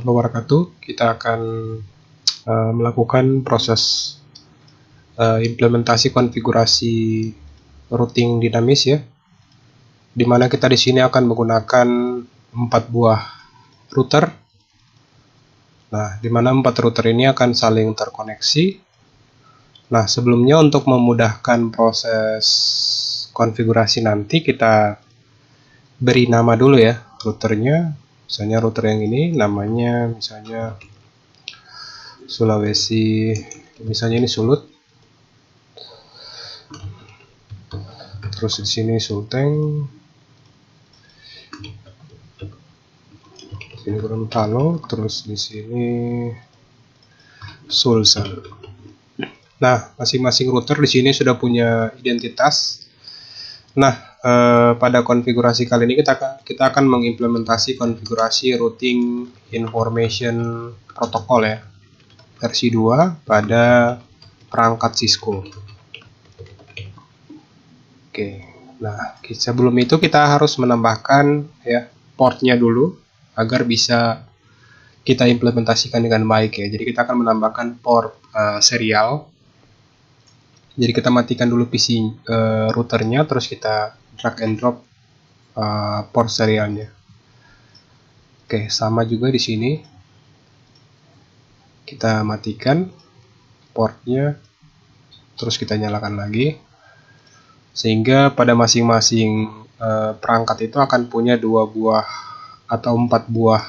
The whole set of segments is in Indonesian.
wabarakatuh. Kita akan melakukan proses implementasi konfigurasi routing dinamis ya, dimana kita di sini akan menggunakan 4 buah router. Nah, dimana 4 router ini akan saling terkoneksi. Nah, sebelumnya untuk memudahkan proses konfigurasi nanti, kita beri nama dulu ya routernya. Misalnya router yang ini namanya misalnya Sulawesi, misalnya ini Sulut. Terus di sini Sulteng, sini Gorontalo, terus di sini Sulsel. Nah, masing-masing router di sini sudah punya identitas. Nah, pada konfigurasi kali ini kita akan mengimplementasi konfigurasi routing information protocol ya, versi 2 pada perangkat Cisco. Oke, nah sebelum itu kita harus menambahkan ya portnya dulu agar bisa kita implementasikan dengan baik ya. Jadi kita akan menambahkan port serial. Jadi kita matikan dulu PC routernya, terus kita drag and drop port serialnya. Oke, sama juga di sini. Kita matikan portnya, terus kita nyalakan lagi. Sehingga pada masing-masing perangkat itu akan punya 2 buah atau 4 buah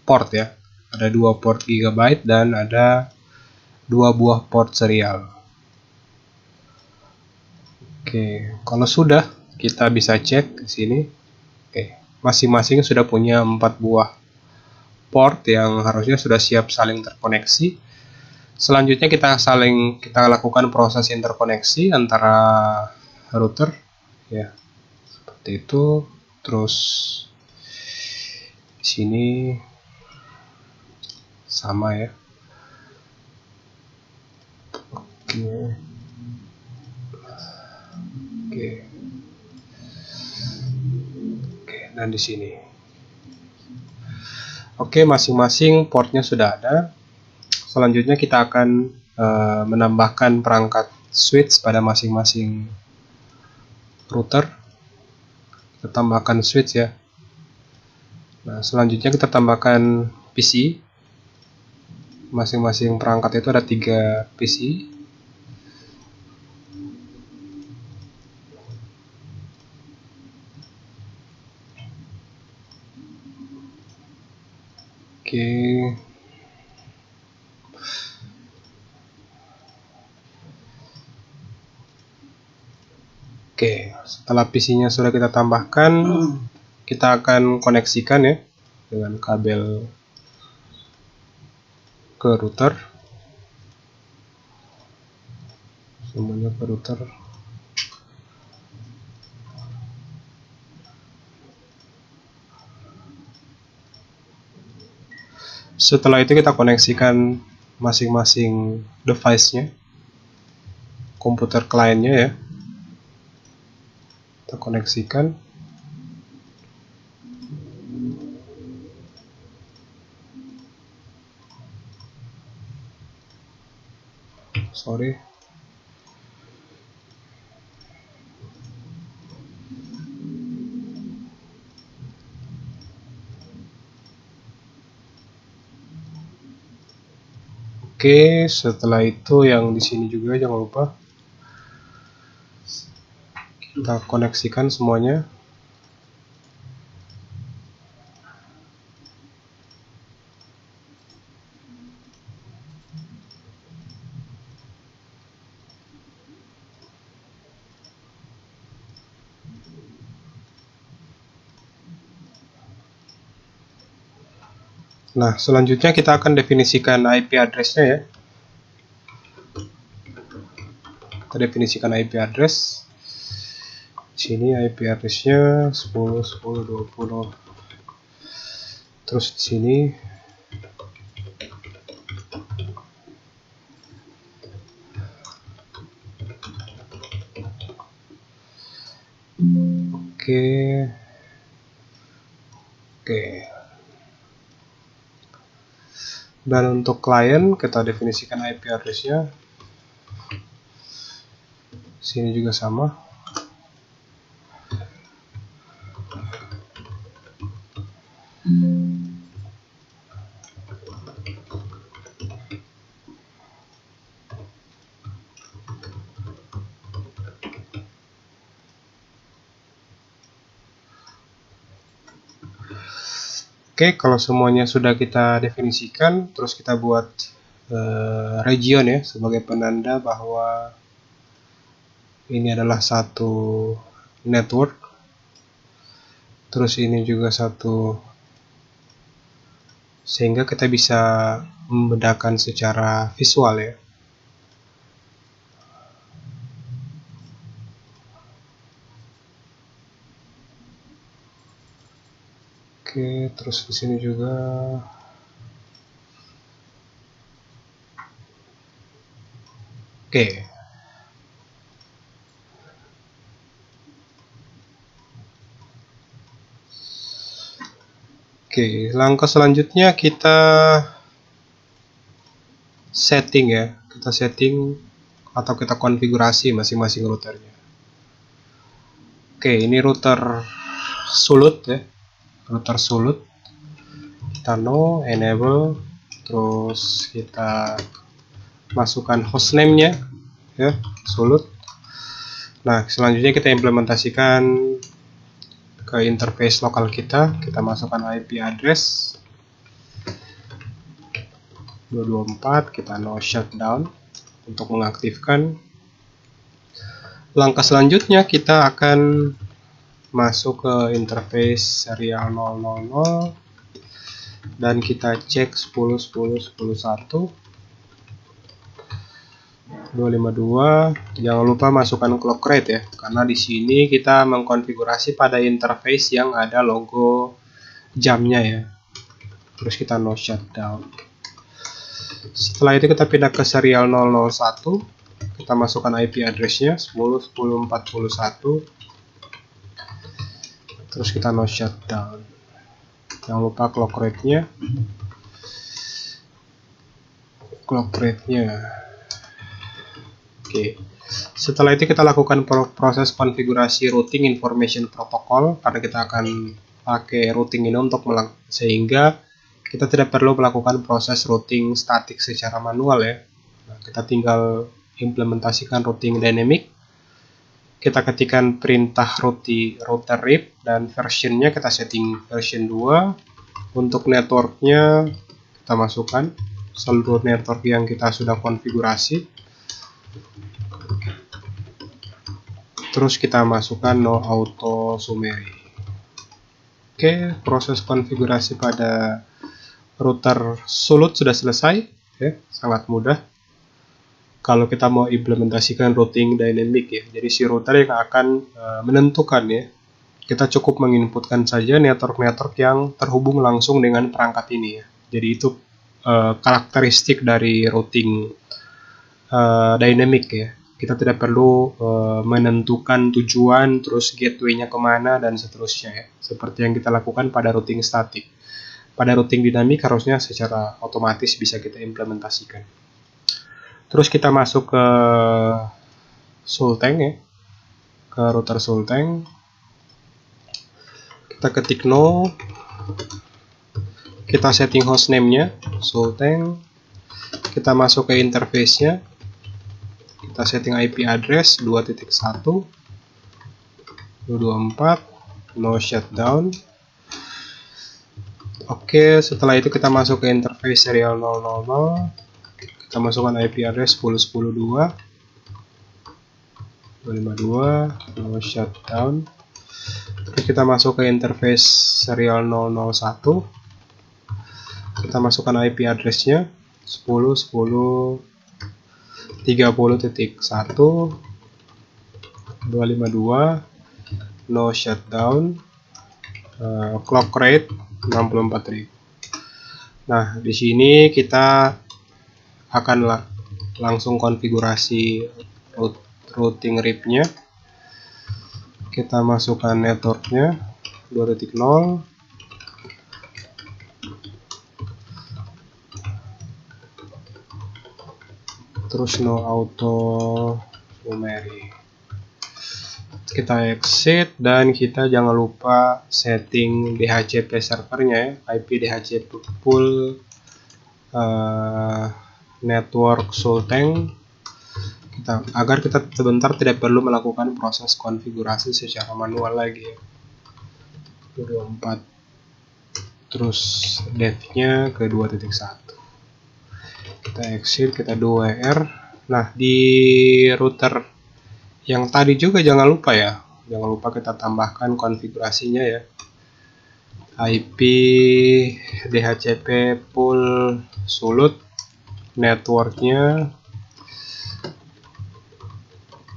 port ya. Ada 2 port gigabyte dan ada 2 buah port serial. Oke, kalau sudah kita bisa cek di sini. Oke, masing-masing sudah punya 4 buah port yang harusnya sudah siap saling terkoneksi. Selanjutnya kita lakukan proses interkoneksi antara router ya. Seperti itu. Terus di sini sama ya. Oke, dan di sini. Oke, masing-masing portnya sudah ada. Selanjutnya kita akan menambahkan perangkat switch pada masing-masing router. Kita tambahkan switch ya. Nah, selanjutnya kita tambahkan PC. Masing-masing perangkat itu ada 3 PC. Oke. Oke, setelah PC-nya sudah kita tambahkan, kita akan koneksikan ya dengan kabel ke router. Semuanya ke router. Setelah itu kita koneksikan masing-masing device-nya, komputer kliennya ya. Kita koneksikan. Sorry. Oke, setelah itu yang di sini juga jangan lupa kita koneksikan semuanya. Nah, selanjutnya kita akan definisikan IP address-nya ya. Kita definisikan IP address. Di sini IP address-nya 10.10.20. Terus di sini Oke. Dan untuk klien kita definisikan IP address-nya. Sini juga sama. Oke, kalau semuanya sudah kita definisikan, terus kita buat region ya sebagai penanda bahwa ini adalah satu network. Terus ini juga satu, sehingga kita bisa membedakan secara visual ya. Oke, terus di sini juga. Oke. Oke, langkah selanjutnya kita setting ya. Kita setting atau kita konfigurasi masing-masing routernya. Oke, ini router sulut ya. Router sulut. Kita no, enable, terus kita masukkan hostname-nya ya, sulut. Nah, selanjutnya kita implementasikan ke interface lokal kita masukkan IP address 224, kita no shutdown untuk mengaktifkan. Langkah selanjutnya kita akan masuk ke interface serial 000 dan kita cek 10 10 10 1 252. Jangan lupa masukkan clock rate ya, karena di sini kita mengkonfigurasi pada interface yang ada logo jamnya ya. Terus kita no shutdown. Setelah itu kita pindah ke serial 001, kita masukkan IP address-nya 10 10 41. Terus kita no shutdown. Jangan lupa clock rate-nya. Oke. Setelah itu kita lakukan proses konfigurasi routing information protocol, karena kita akan pakai routing ini untuk sehingga kita tidak perlu melakukan proses routing statik secara manual ya. Nah, kita tinggal implementasikan routing dynamic. Kita ketikkan perintah router rip dan versionnya kita setting version 2. Untuk networknya kita masukkan seluruh network yang kita sudah konfigurasi. Terus kita masukkan no auto summary. Oke, proses konfigurasi pada router sulut sudah selesai ya, sangat mudah. Kalau kita mau implementasikan routing dynamic ya, jadi si router yang akan menentukan ya, kita cukup menginputkan saja network-network yang terhubung langsung dengan perangkat ini ya. Jadi itu karakteristik dari routing dynamic ya. Kita tidak perlu menentukan tujuan, terus gateway-nya kemana dan seterusnya ya, seperti yang kita lakukan pada routing statik. Pada routing dinamik harusnya secara otomatis bisa kita implementasikan. Terus kita masuk ke Sultank ya, ke router Sultank. Kita ketik no, kita setting hostname-nya Sultank. Kita masuk ke interface-nya, kita setting IP address 2.1 224, no shutdown. Oke, setelah itu kita masuk ke interface serial 000. Kita masukkan IP address 10.10.2 252, no shutdown. Terus kita masuk ke interface serial 001. Kita masukkan IP address-nya 10 10 30.1 252, no shutdown, clock rate 64.000. Nah, di sini kita akan langsung konfigurasi routing RIP-nya. Kita masukkan networknya 2.0. terus no auto summary. Kita exit dan kita jangan lupa setting DHCP servernya ya, IP DHCP pool network sultank, agar kita sebentar tidak perlu melakukan proses konfigurasi secara manual lagi ya. 24 terus dev-nya ke 2.1. Kita exit, kita 2R. Nah, di router yang tadi juga jangan lupa ya, jangan lupa kita tambahkan konfigurasinya ya. IP DHCP pool sulut, networknya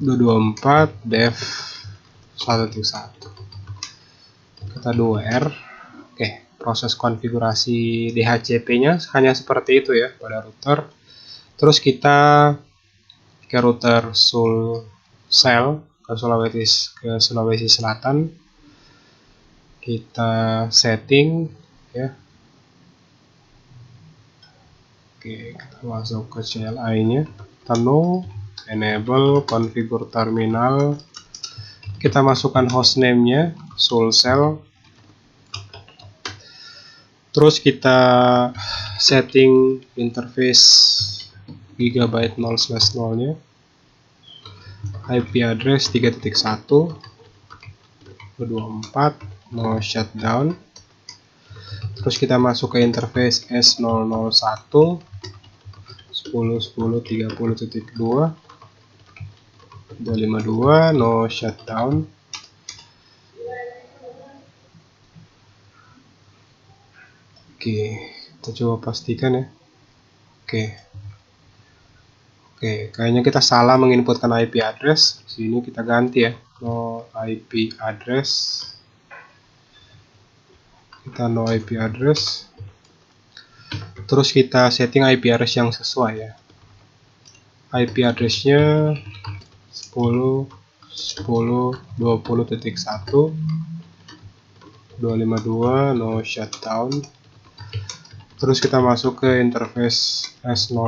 224 dev 1.1. Kita 2R. Oke, proses konfigurasi DHCP-nya hanya seperti itu ya pada router. Terus kita ke router Sulsel ke Sulawesi Selatan. Kita setting ya. Oke, kita masuk ke CLI-nya. Kita no enable configure terminal. Kita masukkan hostname-nya Sulsel. Terus kita setting interface gigabyte 0/0-nya. IP address 3.1 24 no shutdown. Terus kita masuk ke interface S001 10.10.30.2 252 no shutdown. Oke, kita coba pastikan ya. Oke, kayaknya kita salah menginputkan IP address. Sini kita ganti ya, no IP address. Kita no IP address. Terus kita setting IP address yang sesuai ya. IP addressnya 10.10.20.1 252 no shutdown. Terus kita masuk ke interface S000.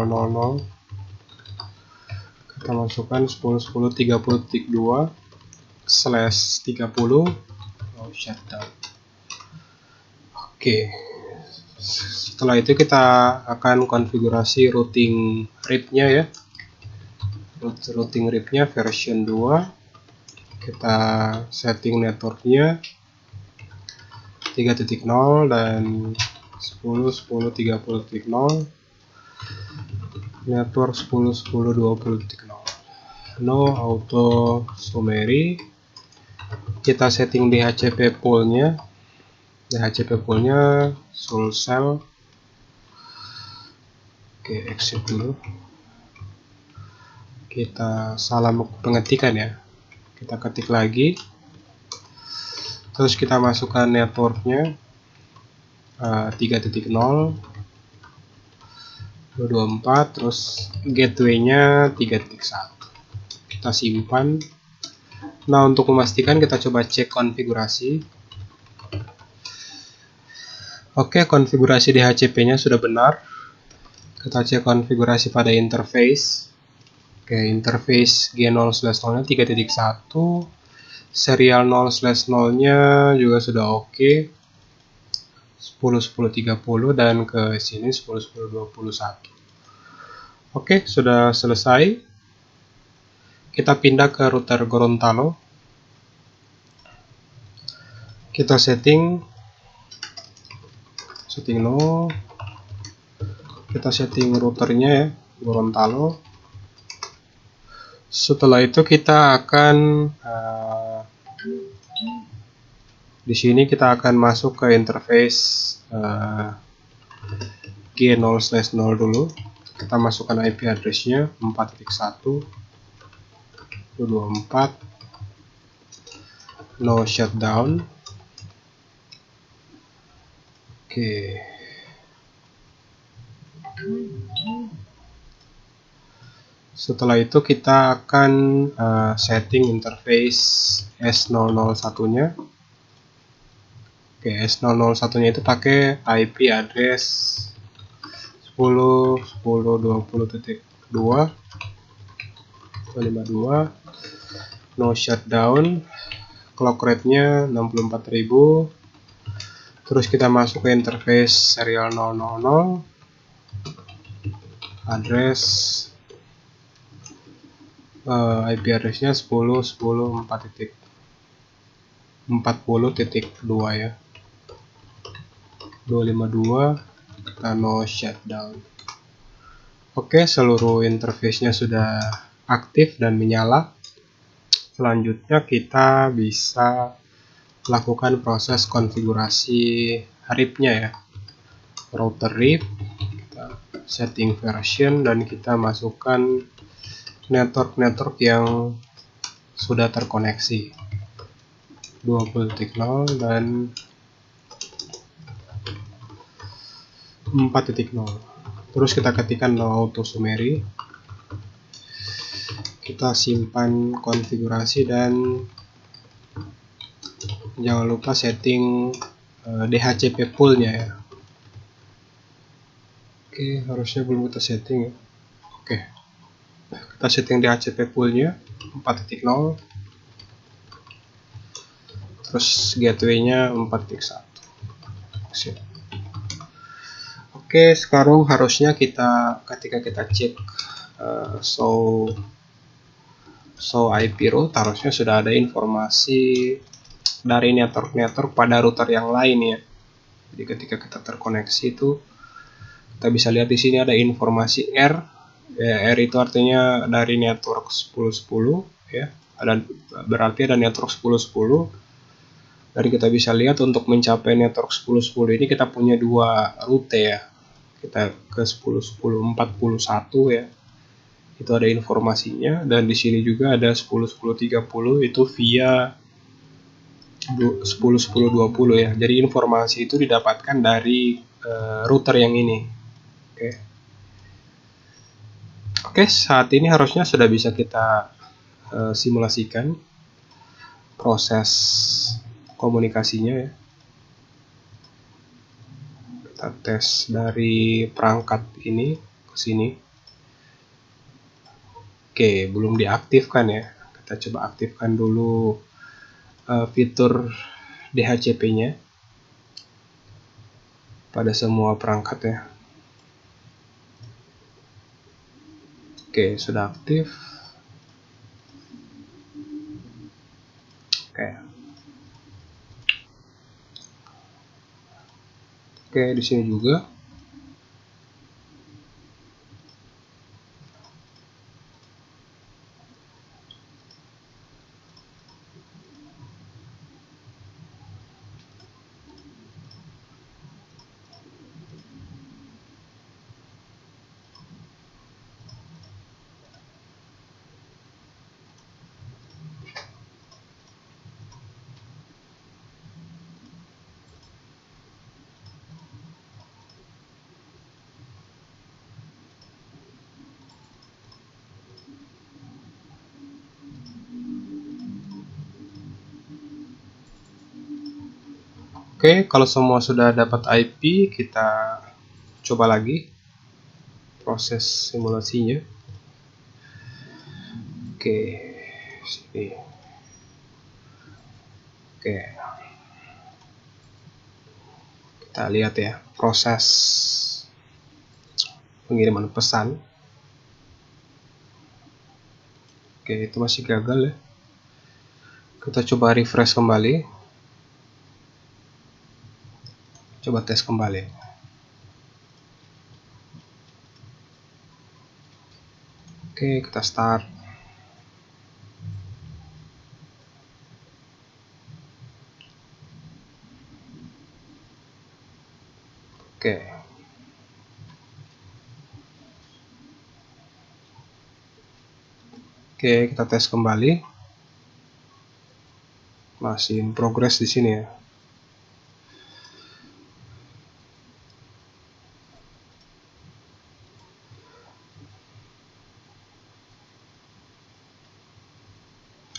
Kita masukkan 10.10.30.2/30 no shutdown. Oke. Setelah itu kita akan konfigurasi routing RIP-nya ya. Routing RIP-nya version 2. Kita setting networknya 3.0 dan 10.10.30.0, network 10.10.20.0. No auto summary. Kita setting DHCP pool-nya. DHCP pool-nya Sulsel. Oke, exit dulu. Kita salah pengetikan ya. Kita ketik lagi. Terus kita masukkan networknya 3.0 224, terus gateway-nya 3.1. Kita simpan. Nah, untuk memastikan kita coba cek konfigurasi. Oke, konfigurasi DHCP-nya sudah benar. Kita cek konfigurasi pada interface. Oke, interface G0/0-nya 3.1. Serial 0/0-nya juga sudah oke. 10.10.30 dan ke sini 10.10.21. Oke, sudah selesai. Kita pindah ke router Gorontalo. Kita setting no. Kita setting routernya ya, Gorontalo. Setelah itu kita akan di sini kita akan masuk ke interface G0/0 dulu. Kita masukkan IP address-nya 4.1 224 no shutdown. Oke. Setelah itu kita akan setting interface S001-nya. Oke, S001-nya itu pakai IP address 10.10.20.2 252, no shutdown, clock rate-nya 64.000. Terus kita masuk ke interface serial 000, address IP address-nya 10.10.4.40.2 ya. 252, kita no shutdown. Oke, seluruh interface-nya sudah aktif dan menyala. Selanjutnya kita bisa lakukan proses konfigurasi RIP-nya ya. Router RIP, kita setting version, dan kita masukkan network yang sudah terkoneksi 20.0 dan 4.0. Terus kita ketikkan no auto summary, kita simpan konfigurasi, dan jangan lupa setting DHCP pool-nya ya. Oke, harusnya belum kita setting ya. Oke, kita setting DHCP pool-nya 4.0, terus gateway-nya 4.1. Oke, sekarang harusnya ketika kita cek show IP route, harusnya sudah ada informasi dari network pada router yang lain ya. Jadi ketika kita terkoneksi itu kita bisa lihat di sini ada informasi R. R itu artinya dari network 10.10 ya. Berarti ada network 10.10. Dan kita bisa lihat untuk mencapai network 10.10 ini kita punya dua rute ya. Kita ke 10.10.41 ya. Itu ada informasinya, dan di sini juga ada 10.10.30 itu via 10.10.20 ya. Jadi informasi itu didapatkan dari router yang ini. Oke, saat ini harusnya sudah bisa kita simulasikan proses komunikasinya ya. Kita tes dari perangkat ini ke sini. Oke, belum diaktifkan ya. Kita coba aktifkan dulu fitur DHCP-nya pada semua perangkat ya. Oke, sudah aktif. Oke, di sini juga. Oke, kalau semua sudah dapat IP, kita coba lagi proses simulasinya. Oke, sini. Oke, kita lihat ya proses pengiriman pesan. Oke, itu masih gagal ya. Kita coba refresh kembali. Coba tes kembali. Oke, kita start. Oke. Oke, kita tes kembali. Masih in progress di sini ya.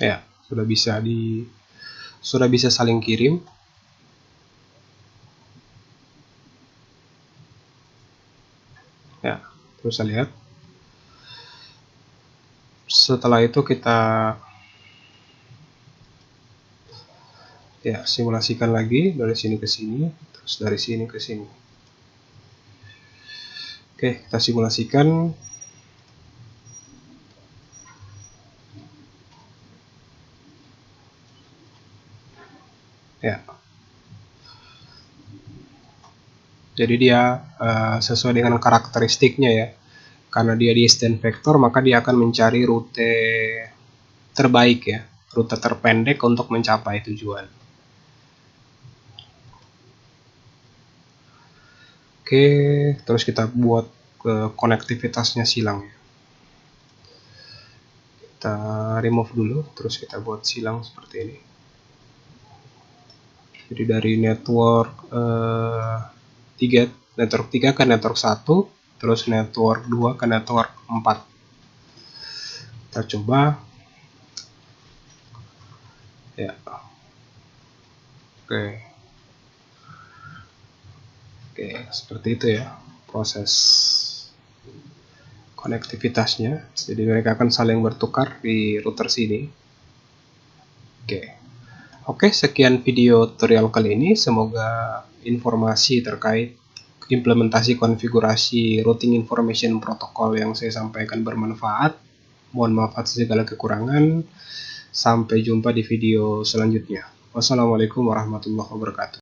Ya, sudah bisa saling kirim. Ya, terus saya lihat Setelah itu kita simulasikan lagi dari sini ke sini, terus dari sini ke sini. Oke, kita simulasikan. Ya. Jadi dia sesuai dengan karakteristiknya ya. Karena dia di extend vektor, maka dia akan mencari rute terbaik ya, rute terpendek untuk mencapai tujuan. Oke, terus kita buat konektivitasnya silang ya. Kita remove dulu, terus kita buat silang seperti ini. Jadi dari network 3 ke network 1, terus network 2 ke network 4. Kita coba. Ya. Oke, seperti itu ya proses konektivitasnya. Jadi mereka akan saling bertukar di router sini. Oke, sekian video tutorial kali ini. Semoga informasi terkait implementasi konfigurasi routing information protocol yang saya sampaikan bermanfaat. Mohon maaf atas segala kekurangan. Sampai jumpa di video selanjutnya. Wassalamualaikum warahmatullahi wabarakatuh.